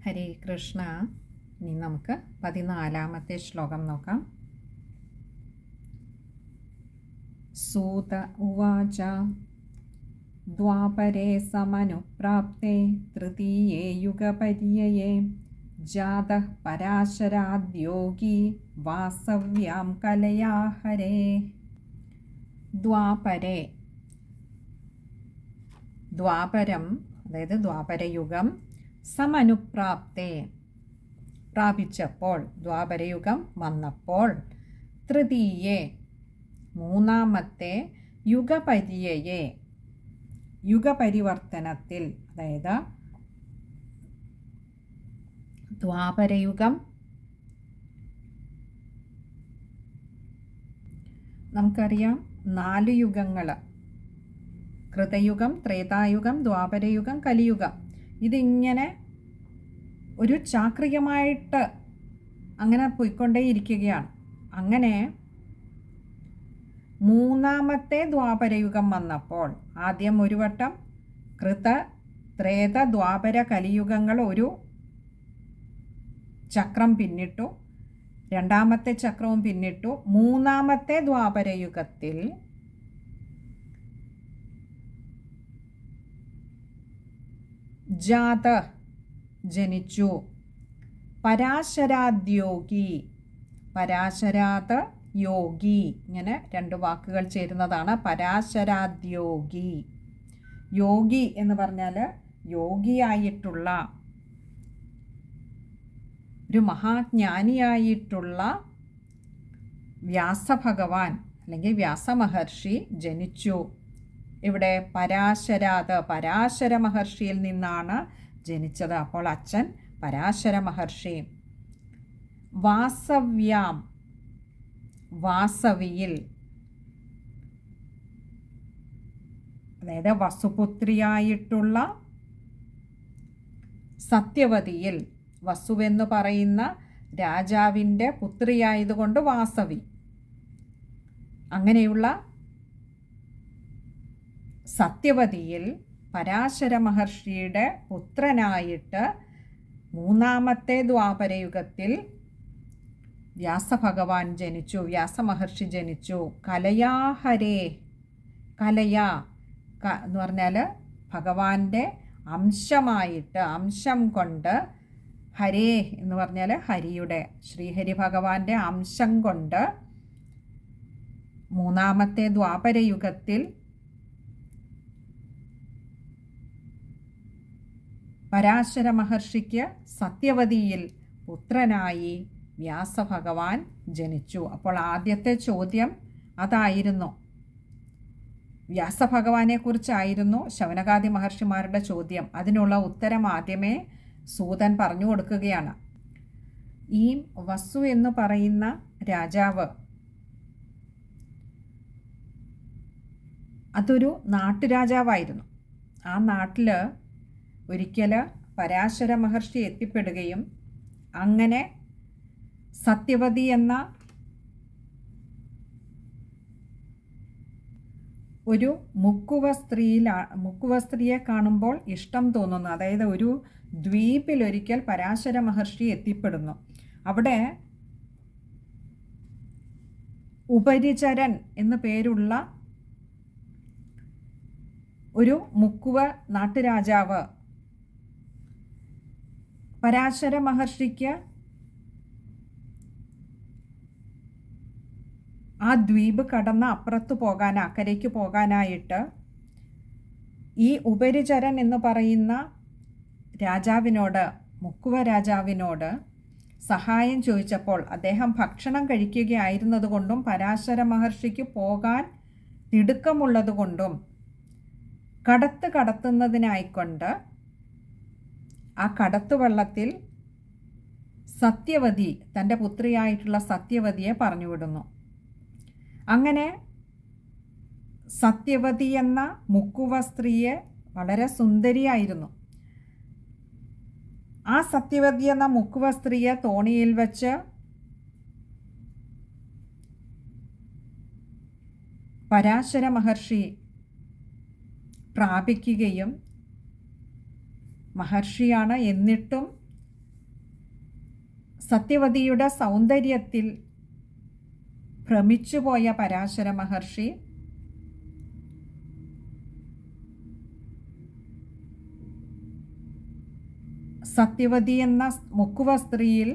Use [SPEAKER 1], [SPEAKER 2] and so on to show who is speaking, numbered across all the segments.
[SPEAKER 1] ഹരേ കൃഷ്ണ. ഇനി നമുക്ക് 14-ാമത്തെ ശ്ലോകം നോക്കാം. സൂത ഉവാച ദ്വാപരേ സമനുപ്രാപ്തേ തൃതീയേ യുഗപര്യയേ ജാതഃ പരാശരാദ്യോഗി വാസവ്യാം കലയാ ഹരേ. ദ്വാപരേ, ദ്വാപരം അതായത് ദ്വാപരയുഗം, സമനുപ്രാപ്തേ പ്രാപിച്ചപ്പോൾ, ദ്വാപരയുഗം വന്നപ്പോൾ, തൃതീയേ മൂന്നാമത്തെ, യുഗപര്യയേ യുഗപരിവർത്തനത്തിൽ, അതായത് ദ്വാപരയുഗം നമുക്കറിയാം 4 യുഗങ്ങൾ: കൃതയുഗം, ത്രേതായുഗം, ദ്വാപരയുഗം, കലിയുഗം. ഇതിങ്ങനെ ഒരു ചാക്രികമായിട്ട് അങ്ങനെ പോയിക്കൊണ്ടേയിരിക്കുകയാണ്. അങ്ങനെ മൂന്നാമത്തെ ദ്വാപരയുഗം വന്നപ്പോൾ, ആദ്യം ഒരു വട്ടം കൃത, ത്രേത, ദ്വാപര, കലിയുഗങ്ങൾ ഒരു ചക്രം പിന്നിട്ടു, രണ്ടാമത്തെ ചക്രവും പിന്നിട്ടു. മൂന്നാമത്തെ ദ്വാപരയുഗത്തിൽ ജാത ജനിച്ചു, പരാശരാദ്യോഗി, പരാശരാത് യോഗി, ഇങ്ങനെ 2 വാക്കുകൾ ചേരുന്നതാണ് പരാശരാദ്യോഗി. യോഗി എന്ന് പറഞ്ഞാൽ യോഗിയായിട്ടുള്ള, ഒരു മഹാജ്ഞാനിയായിട്ടുള്ള വ്യാസഭഗവാൻ അല്ലെങ്കിൽ വ്യാസമഹർഷി ജനിച്ചു. ഇവിടെ പരാശരാത്, പരാശര മഹർഷിയിൽ നിന്നാണ് ജനിച്ചത്. അപ്പോൾ അച്ഛൻ പരാശര മഹർഷി. വാസവ്യാം, വാസവിയിൽ, അതായത് വസുപുത്രിയായിട്ടുള്ള സത്യവതിയിൽ, വസുവെന്ന് പറയുന്ന രാജാവിൻ്റെ പുത്രിയായതുകൊണ്ട് വാസവി, അങ്ങനെയുള്ള സത്യവതിയിൽ പരാശര മഹർഷിയുടെ പുത്രനായിട്ട് മൂന്നാമത്തെ ദ്വാപരയുഗത്തിൽ വ്യാസഭഗവാൻ ജനിച്ചു, വ്യാസമഹർഷി ജനിച്ചു. കലയാ ഹരേ, കലയാ എന്ന് പറഞ്ഞാൽ ഭഗവാന്റെ അംശമായിട്ട്, അംശം കൊണ്ട്, ഹരേ എന്ന് പറഞ്ഞാൽ ഹരിയുടെ, ശ്രീഹരി ഭഗവാന്റെ അംശം കൊണ്ട് മൂന്നാമത്തെ ദ്വാപരയുഗത്തിൽ പരാശര മഹർഷിക്ക് സത്യവതിയിൽ പുത്രനായി വ്യാസഭഗവാൻ ജനിച്ചു. അപ്പോൾ ആദ്യത്തെ ചോദ്യം അതായിരുന്നു, വ്യാസഭഗവാനെ കുറിച്ചായിരുന്നു ശൗനകാദി മഹർഷിമാരുടെ ചോദ്യം. അതിനുള്ള ഉത്തരം ആദ്യമേ സൂതൻ പറഞ്ഞു കൊടുക്കുകയാണ്. ഈ വസു എന്ന് പറയുന്ന രാജാവ് അതൊരു നാട്ടുരാജാവായിരുന്നു. ആ നാട്ടിൽ ഒരിക്കൽ പരാശര മഹർഷി എത്തിപ്പെടുകയും അങ്ങനെ സത്യവതി എന്ന ഒരു മുക്കുവ സ്ത്രീയെ കാണുമ്പോൾ ഇഷ്ടം തോന്നുന്നു. അതായത് ഒരു ദ്വീപിൽ ഒരിക്കൽ പരാശര മഹർഷി എത്തിപ്പെടുന്നു. അവിടെ ഉപരിചരൻ എന്നു പേരുള്ള ഒരു മുക്കുവ നാട്ടുരാജാവ് പരാശര മഹർഷിക്ക് ആ ദ്വീപ് കടന്ന് അപ്പുറത്ത് പോകാൻ, അക്കരയ്ക്ക് പോകാനായിട്ട് ഈ ഉപരിചരൻ എന്ന് പറയുന്ന രാജാവിനോട്, മുക്കുവ രാജാവിനോട് സഹായം ചോദിച്ചപ്പോൾ അദ്ദേഹം ഭക്ഷണം കഴിക്കുകയായിരുന്നതുകൊണ്ടും പരാശര മഹർഷിക്ക് പോകാൻ തിടുക്കമുള്ളതുകൊണ്ടും കടത്തുന്നതിനായിക്കൊണ്ട് ആ കടത്തുവള്ളത്തിൽ സത്യവതി, തൻ്റെ പുത്രിയായിട്ടുള്ള സത്യവതിയെ പറഞ്ഞുവിടുന്നു. അങ്ങനെ സത്യവതി എന്ന മുക്കുവ സ്ത്രീയെ വളരെ സുന്ദരിയായിരുന്നു. ആ സത്യവതി എന്ന മുക്കുവ സ്ത്രീയെ തോണിയിൽ വെച്ച് പരാശര മഹർഷി പ്രാപിക്കുകയും മഹർഷിയാണ്, എന്നിട്ടും സത്യവതിയുടെ സൗന്ദര്യത്തിൽ ഭ്രമിച്ചുപോയ പരാശര മഹർഷി സത്യവതി എന്ന മുക്കുവ സ്ത്രീയിൽ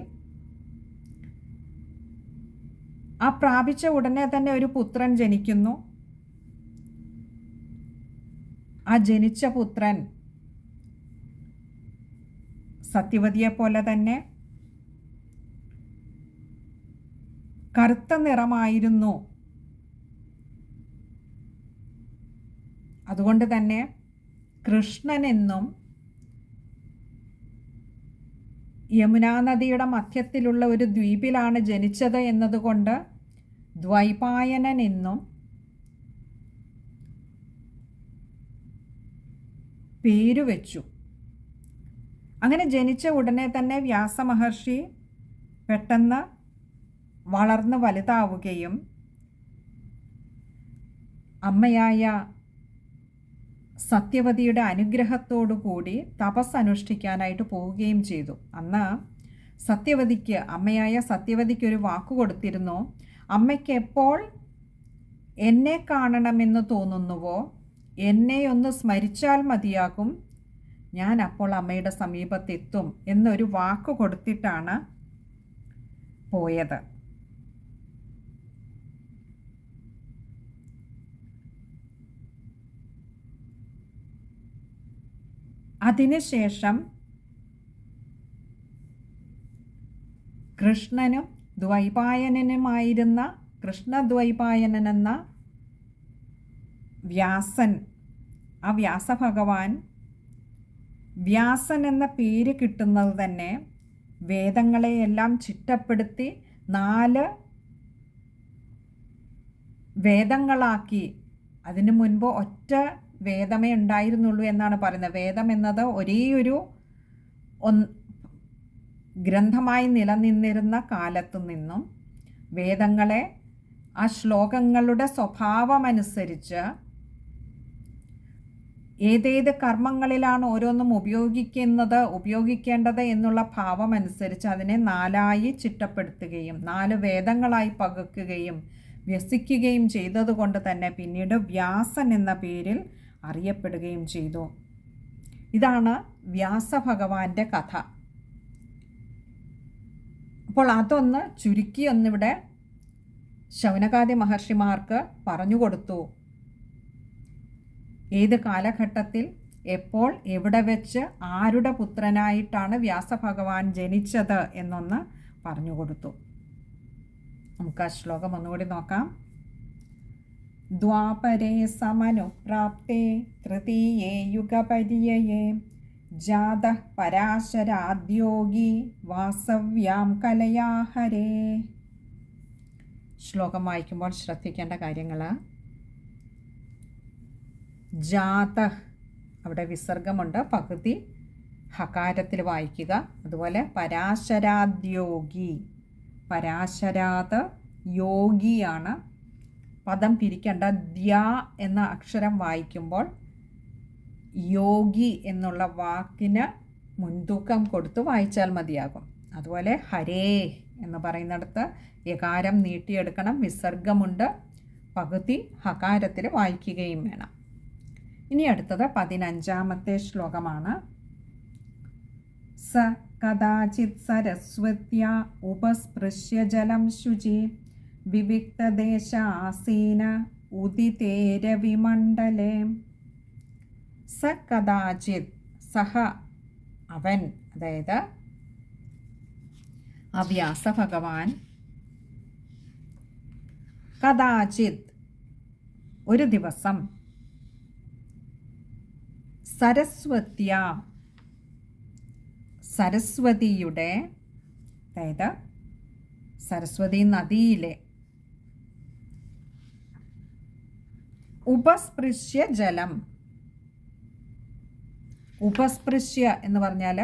[SPEAKER 1] ആ പ്രാപിച്ച ഉടനെ തന്നെ ഒരു പുത്രൻ ജനിക്കുന്നു. ആ ജനിച്ച പുത്രൻ സത്യവതിയെ പോലെ തന്നെ കറുത്ത നിറമായിരുന്നു. അതുകൊണ്ട് തന്നെ കൃഷ്ണനെന്നും യമുനാ നദിയുടെ മധ്യത്തിലുള്ള ഒരു ദ്വീപിലാണ് ജനിച്ചത് എന്നതുകൊണ്ട് ദ്വൈപായനൻ എന്നും പേരുവെച്ചു. അങ്ങനെ ജനിച്ച ഉടനെ തന്നെ വ്യാസമഹർഷി പെട്ടെന്ന് വളർന്ന് വലുതാവുകയും അമ്മയായ സത്യവതിയുടെ അനുഗ്രഹത്തോടു കൂടി തപസ് അനുഷ്ഠിക്കാനായിട്ട് പോവുകയും ചെയ്തു. അന്ന് സത്യവതിക്ക്, അമ്മയായ സത്യവതിക്ക് ഒരു വാക്ക് കൊടുത്തിരുന്നു. അമ്മയ്ക്ക് എപ്പോൾ എന്നെ കാണണമെന്ന് തോന്നുന്നുവോ എന്നെ ഒന്ന് സ്മരിച്ചാൽ മതിയാകും, ഞാൻ അപ്പോൾ അമ്മയുടെ സമീപത്തെത്തും എന്നൊരു വാക്ക് കൊടുത്തിട്ടാണ് പോയത്. അതിനുശേഷം കൃഷ്ണനും ദ്വൈപായനനുമായിരുന്ന കൃഷ്ണദ്വൈപായനൻ എന്ന വ്യാസൻ, ആ വ്യാസഭഗവാൻ, വ്യാസൻ എന്ന പേര് കിട്ടുന്നത് തന്നെ വേദങ്ങളെയെല്ലാം ചിട്ടപ്പെടുത്തി 4 വേദങ്ങളാക്കി. അതിനു മുൻപ് ഒറ്റ വേദമേ ഉണ്ടായിരുന്നുള്ളൂ എന്നാണ് പറയുന്നത്. വേദം എന്നത് ഒരേയൊരു ഗ്രന്ഥമായി നിലനിന്നിരുന്ന കാലത്തു നിന്നും വേദങ്ങളെ ആ ശ്ലോകങ്ങളുടെ സ്വഭാവമനുസരിച്ച് ഏതേത് കർമ്മങ്ങളിലാണ് ഓരോന്നും ഉപയോഗിക്കേണ്ടത് എന്നുള്ള ഭാവമനുസരിച്ച് അതിനെ 4ആയി ചിട്ടപ്പെടുത്തുകയും 4 വേദങ്ങളായി പകുക്കുകയും വ്യസിക്കുകയും ചെയ്തതുകൊണ്ട് തന്നെ പിന്നീട് വ്യാസൻ എന്ന പേരിൽ അറിയപ്പെടുകയും ചെയ്തു. ഇതാണ് വ്യാസഭഗവാന്റെ കഥ. അപ്പോൾ അതൊന്ന് ചുരുക്കി ഒന്നിവിടെ ശൗനകാദി മഹർഷിമാർക്ക് പറഞ്ഞുകൊടുത്തു. ഏത് കാലഘട്ടത്തിൽ എപ്പോൾ എവിടെ വെച്ച് ആരുടെ പുത്രനായിട്ടാണ് വ്യാസഭഗവാൻ ജനിച്ചത് എന്നൊന്ന് പറഞ്ഞുകൊടുത്തു. നമുക്ക് ആ ശ്ലോകം ഒന്നുകൂടി നോക്കാം. ദ്വാപരേ സമനുപ്രാപ്തേ തൃതീയേ യുഗപര്യയേ ജാതഃ പരാശരാദ്യോഗി വാസവ്യാം കലയാഹരേ. ശ്ലോകം വായിക്കുമ്പോൾ ശ്രദ്ധിക്കേണ്ട കാര്യങ്ങൾ: ജാതഃ, അവിടെ വിസർഗമുണ്ട്, പകുതി ഹകാരത്തിൽ വായിക്കുക. അതുപോലെ പരാശരാദ്യോഗി, പരാശരാത് യോഗിയാണ്. പദം പിരിക്കേണ്ട. ദ്യ എന്ന അക്ഷരം വായിക്കുമ്പോൾ യോഗി എന്നുള്ള വാക്കിന് മുൻതൂക്കം കൊടുത്ത് വായിച്ചാൽ മതിയാകും. അതുപോലെ ഹരേ എന്ന് പറയുന്നിടത്ത് യകാരം നീട്ടിയെടുക്കണം. വിസർഗമുണ്ട്, പകുതി ഹകാരത്തിൽ വായിക്കുകയും വേണം. ഇനി അടുത്തത് 15ാമത്തെ ശ്ലോകമാണ്. സ കദാചിത് സരസ്വത്യ ഉപസ്പൃശ്യ ജലം ശുചി വിവിക്തദേശാസീന ഉദിതേരവിമണ്ഡലേ. സ കദാചിത്, സഹ അവൻ, അതായത് ആ വ്യാസഭഗവാൻ, കദാചിത് ഒരു ദിവസം, സരസ്വത്യ സരസ്വതിയുടെ, അതായത് സരസ്വതി നദിയിലെ, ഉപസ്പൃശ്യ ജലം. ഉപസ്പൃശ്യ എന്ന് പറഞ്ഞാൽ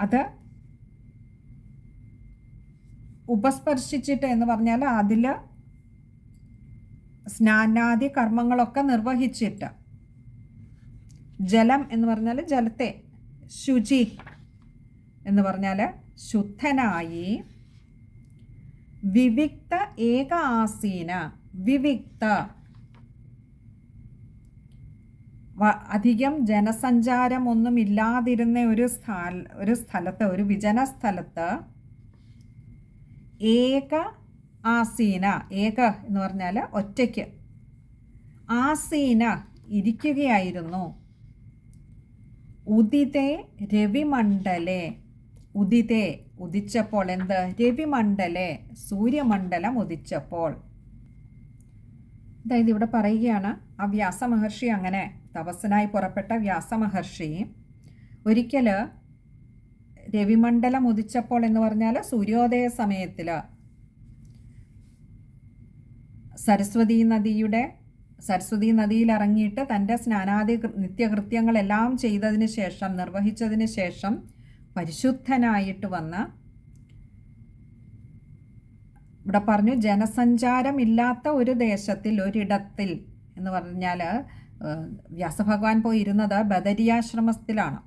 [SPEAKER 1] അത് ഉപസ്പർശിച്ചിട്ട് എന്ന് പറഞ്ഞാൽ അതിൽ സ്നാനാദി കർമ്മങ്ങളൊക്കെ നിർവഹിച്ചിട്ട്. ജലം എന്ന് പറഞ്ഞാൽ ജലത്തെ, ശുചി എന്ന് പറഞ്ഞാൽ ശുദ്ധനായി വിവിക്ത ഏക ആസീന. വിവിക്ത അധികം ജനസഞ്ചാരമൊന്നും ഇല്ലാതിരുന്ന ഒരു സ്ഥലത്ത്, ഒരു വിജന സ്ഥലത്ത് ഏക ആസീന, ഏക എന്ന് പറഞ്ഞാൽ ഒറ്റയ്ക്ക്, ആസീന ഇരിക്കുകയായിരുന്നു. ഉദിതേ രവിമണ്ഡലെ, ഉദിതേ ഉദിച്ചപ്പോൾ, എന്ത്? രവിമണ്ഡലെ സൂര്യമണ്ഡലം ഉദിച്ചപ്പോൾ. അതായത് ഇവിടെ പറയുകയാണ്, ആ വ്യാസമഹർഷി, അങ്ങനെ തപസ്സിനായി പുറപ്പെട്ട വ്യാസമഹർഷി ഒരിക്കൽ രവിമണ്ഡലം ഉദിച്ചപ്പോൾ എന്ന് പറഞ്ഞാൽ സൂര്യോദയ സമയത്തിൽ സരസ്വതി നദിയിൽ ഇറങ്ങിയിട്ട് തൻ്റെ സ്നാനാദി നിത്യകൃത്യങ്ങളെല്ലാം ചെയ്തതിന് ശേഷം, നിർവഹിച്ചതിന് ശേഷം പരിശുദ്ധനായിട്ട് വന്ന്, ഇവിടെ പറഞ്ഞു ജനസഞ്ചാരമില്ലാത്ത ഒരു ദേശത്തിൽ, ഒരിടത്തിൽ എന്ന് പറഞ്ഞാൽ വ്യാസഭഗവാൻ പോയി ഇരുന്നത് ബദരിയാശ്രമത്തിലാണ്.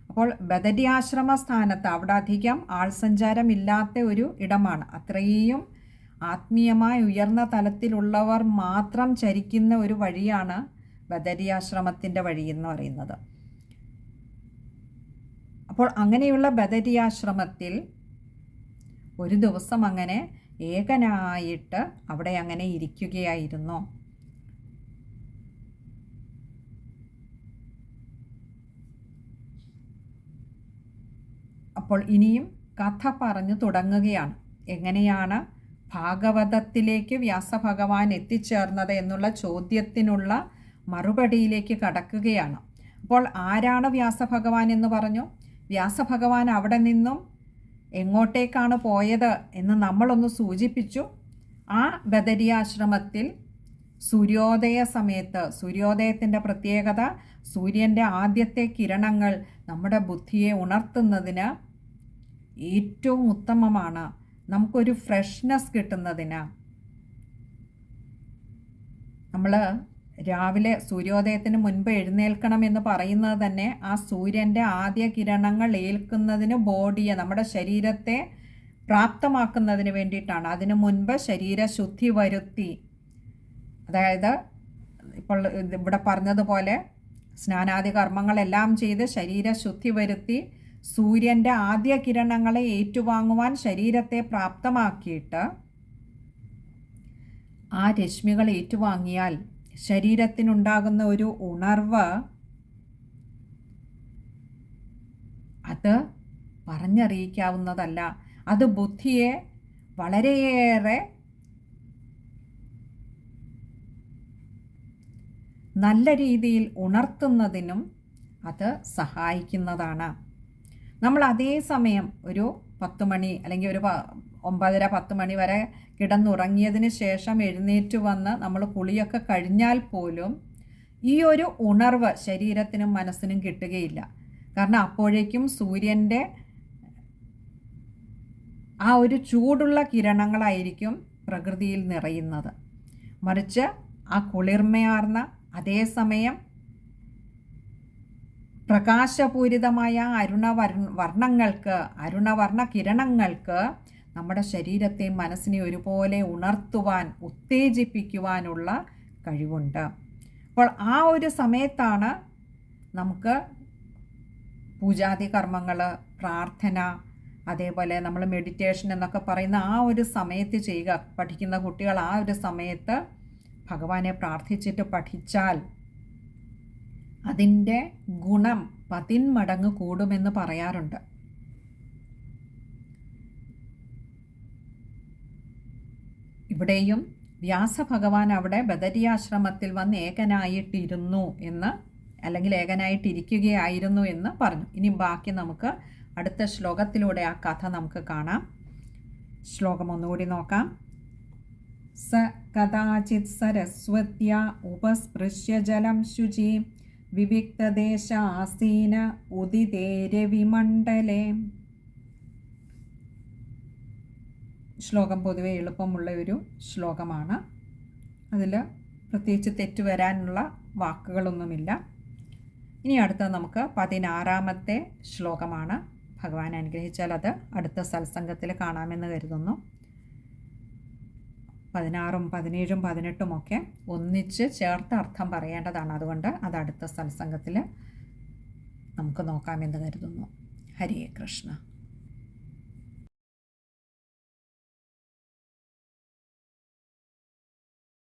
[SPEAKER 1] അപ്പോൾ ബദരിയാശ്രമ സ്ഥാനത്ത് അവിടെ അധികം ആൾ സഞ്ചാരമില്ലാത്ത ഒരു ഇടമാണ്. അത്രയും ആത്മീയമായി ഉയർന്ന തലത്തിലുള്ളവർ മാത്രം ചരിക്കുന്ന ഒരു വഴിയാണ് ബദരിയാശ്രമത്തിൻ്റെ വഴി എന്ന് പറയുന്നത്. അപ്പോൾ അങ്ങനെയുള്ള ബദരിയാശ്രമത്തിൽ ഒരു ദിവസം അങ്ങനെ ഏകനായിട്ട് അവിടെ അങ്ങനെ ഇരിക്കുകയായിരുന്നു. അപ്പോൾ ഇനിയും കഥ പറഞ്ഞു തുടങ്ങുകയാണ്. എങ്ങനെയാണ് ഭാഗവതത്തിലേക്ക് വ്യാസഭഗവാൻ എത്തിച്ചേർന്നത് എന്നുള്ള ചോദ്യത്തിനുള്ള മറുപടിയിലേക്ക് കടക്കുകയാണ്. അപ്പോൾ ആരാണ് വ്യാസഭഗവാൻ എന്ന് പറഞ്ഞു? വ്യാസഭഗവാൻ അവിടെ നിന്നും എങ്ങോട്ടേക്കാണ് പോയത് എന്ന് നമ്മളൊന്ന് സൂചിപ്പിച്ചു. ആ ബദരിയാശ്രമത്തിൽ സൂര്യോദയ സമയത്ത്, സൂര്യോദയത്തിൻ്റെ പ്രത്യേകത സൂര്യൻ്റെ ആദ്യത്തെ കിരണങ്ങൾ നമ്മുടെ ബുദ്ധിയെ ഉണർത്തുന്നതിന് ഏറ്റവും ഉത്തമമാണ്. നമുക്കൊരു ഫ്രഷ്നെസ് കിട്ടുന്നതിന് നമ്മൾ രാവിലെ സൂര്യോദയത്തിന് മുൻപ് എഴുന്നേൽക്കണം എന്ന് പറയുന്നത് തന്നെ ആ സൂര്യൻ്റെ ആദ്യ കിരണങ്ങൾ ഏൽക്കുന്നതിന് ബോഡിയെ, നമ്മുടെ ശരീരത്തെ പ്രാപ്തമാക്കുന്നതിന് വേണ്ടിയിട്ടാണ്. അതിനു മുൻപ് ശരീരശുദ്ധി വരുത്തി, അതായത് ഇപ്പോൾ ഇവിടെ പറഞ്ഞതുപോലെ സ്നാനാദി കർമ്മങ്ങളെല്ലാം ചെയ്ത് ശരീരശുദ്ധി വരുത്തി സൂര്യൻ്റെ ആദ്യ കിരണങ്ങളെ ഏറ്റുവാങ്ങുവാൻ ശരീരത്തെ പ്രാപ്തമാക്കിയിട്ട് ആ രശ്മികൾ ഏറ്റുവാങ്ങിയാൽ ശരീരത്തിനുണ്ടാകുന്ന ഒരു ഉണർവ്, അത് പറഞ്ഞറിയിക്കാവുന്നതല്ല. അത് ബുദ്ധിയെ വളരെയേറെ നല്ല രീതിയിൽ ഉണർത്തുന്നതിനും അത് സഹായിക്കുന്നതാണ്. നമ്മൾ അതേ സമയം ഒരു 10 മണി അല്ലെങ്കിൽ ഒരു 9:30-10 മണി വരെ കിടന്നുറങ്ങിയതിന് ശേഷം എഴുന്നേറ്റ് വന്ന് നമ്മൾ കുളിയൊക്കെ കഴിഞ്ഞാൽ പോലും ഈ ഒരു ഉണർവ് ശരീരത്തിനും മനസ്സിനും കിട്ടുകയില്ല. കാരണം അപ്പോഴേക്കും സൂര്യൻ്റെ ആ ഒരു ചൂടുള്ള കിരണങ്ങളായിരിക്കും പ്രകൃതിയിൽ നിറയുന്നത്. മറിച്ച് ആ കുളിർമയാർന്ന അതേസമയം പ്രകാശപൂരിതമായ അരുണവർണ്ണ കിരണങ്ങൾക്ക് നമ്മുടെ ശരീരത്തെ മനസ്സിനെ ഒരുപോലെ ഉണർത്തുവാൻ, ഉത്തേജിപ്പിക്കുവാനുള്ള കഴിവുണ്ട്. അപ്പോൾ ആ ഒരു സമയത്താണ് നമുക്ക് പൂജാതി കർമ്മങ്ങൾ, പ്രാർത്ഥന, അതേപോലെ നമ്മൾ മെഡിറ്റേഷൻ എന്നൊക്കെ പറയുന്ന ആ ഒരു സമയത്ത് ചെയ്യുക. പഠിക്കുന്ന കുട്ടികൾ ആ ഒരു സമയത്ത് ഭഗവാനെ പ്രാർത്ഥിച്ചിട്ട് പഠിച്ചാൽ അതിൻ്റെ ഗുണം 10 മടങ്ങ് കൂടുമെന്ന് പറയാറുണ്ട്. ഇവിടെയും വ്യാസഭഗവാൻ അവിടെ ബദരിയാശ്രമത്തിൽ വന്ന് ഏകനായിട്ടിരുന്നു എന്ന്, അല്ലെങ്കിൽ ഏകനായിട്ടിരിക്കുകയായിരുന്നു എന്ന് പറഞ്ഞു. ഇനി ബാക്കി നമുക്ക് അടുത്ത ശ്ലോകത്തിലൂടെ ആ കഥ നമുക്ക് കാണാം. ശ്ലോകം ഒന്നുകൂടി നോക്കാം. സ കഥാചിത് സരസ്വത്യാ ഉപസ്പൃശ്യ ജലം ശുചി വിവിക്തദേശാസീന ഉദിതേ രവിമണ്ഡലേ. ശ്ലോകം പൊതുവെ എളുപ്പമുള്ള ഒരു ശ്ലോകമാണ്. അതിൽ പ്രത്യേകിച്ച് തെറ്റ് വരാനുള്ള വാക്കുകളൊന്നുമില്ല. ഇനി അടുത്ത നമുക്ക് 16-ാമത്തെ ശ്ലോകമാണ്. ഭഗവാൻ അനുഗ്രഹിച്ചാൽ അത് അടുത്ത സത്സംഗത്തിൽ കാണാമെന്ന് കരുതുന്നു. 16ഉം 17ഉം 18ഉം ഒക്കെ ഒന്നിച്ച് ചേർത്ത് അർത്ഥം പറയേണ്ടതാണ്. അതുകൊണ്ട് അത് അടുത്ത സത്സംഗത്തിൽ നമുക്ക് നോക്കാമെന്ന് കരുതുന്നു. ഹരേ കൃഷ്ണ.